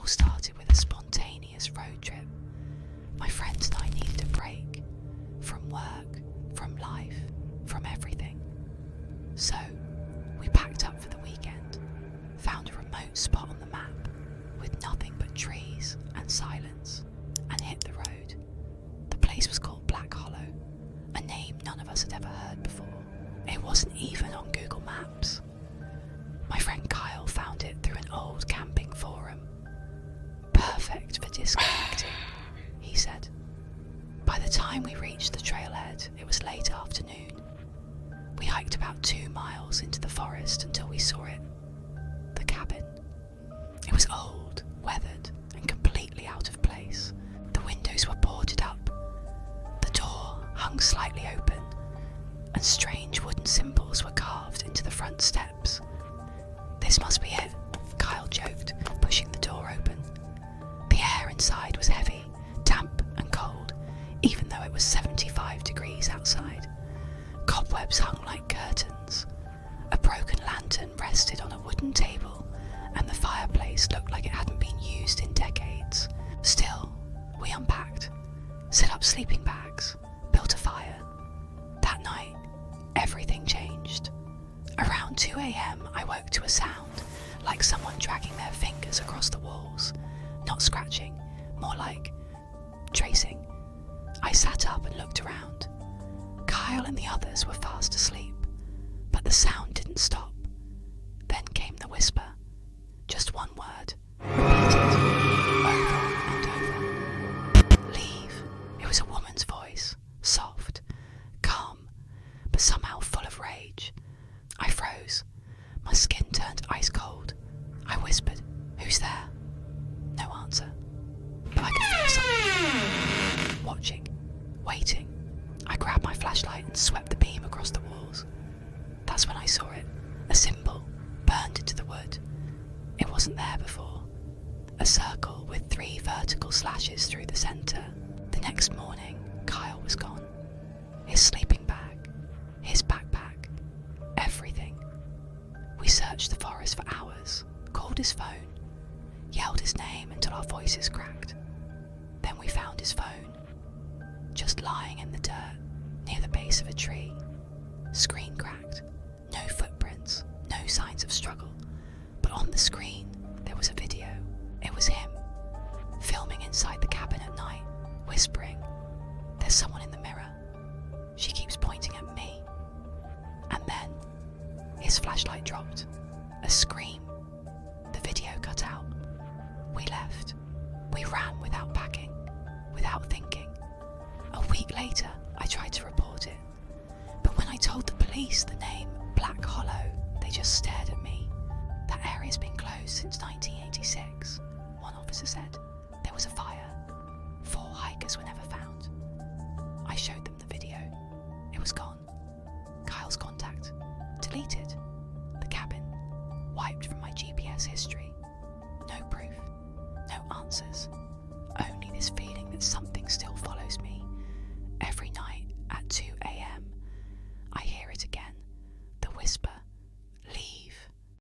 all started with a spontaneous road trip. My friends and I needed a break from work, from life, from everything. So we packed up for the weekend, found a remote spot on the map with nothing but trees and silence, and hit the road. The place was called Black Hollow, a name none of us had ever heard before. It wasn't even on Google Maps. My friend Kyle found it through an old camping forum. Perfect for disconnecting, he said. By the time we reached the trailhead, it was late afternoon. We hiked about 2 miles into the forest until we saw it. The cabin. It was old, weathered, and completely out of place. The windows were boarded up. The door hung slightly open, and strange wooden symbols were carved into the front steps. "This must be it," Kyle joked, pushing the door open. The air inside was heavy, damp and cold, even though it was 75 degrees outside. Cobwebs hung like curtains. A broken lantern rested on a wooden table, and the fireplace looked like it hadn't been used in decades. Still, we unpacked, set up sleeping bags, built a fire. That night, everything changed. Around 2 a.m, I woke to a sound, like someone dragging their fingers across the walls. Not scratching, more like tracing. I sat up and looked around. Kyle and the others were fast asleep, but the sound didn't stop. Then came the whisper. Just one word, repeated, over and over. "Leave." It was a woman's voice, soft, calm, but somehow full of rage. I froze. My skin turned ice cold. I whispered, "Who's there?" No answer. But I could feel something. Watching, waiting. I grabbed my flashlight and swept the beam across the walls. That's when I saw it. A symbol, burned into the wood. It wasn't there before. A circle with 3 vertical slashes through the centre. The next morning, Kyle was gone. His sleeping bag, his backpack, everything. We searched the forest for hours, called his phone, yelled his name until our voices cracked. Then we found his phone, just lying in the dirt near the base of a tree. Screen cracked, no footprints, no signs of struggle, but on the screen there was a video. It was him, filming inside the cabin at night, whispering, "There's someone in the mirror. She keeps pointing at me." And then his flashlight dropped. A scream. The video cut out. We left. We ran without packing, without thinking. A week later, I tried to report it. But when I told the police the name Black Hollow, they just stared at me. "That area's been closed since 1986, one officer said. "There was a fire. 4 hikers were never found." I showed them the video. It was gone. Kyle's contact. Deleted. The cabin. Wiped from my GPS history. No proof. No answers. Only this feeling that something still follows me.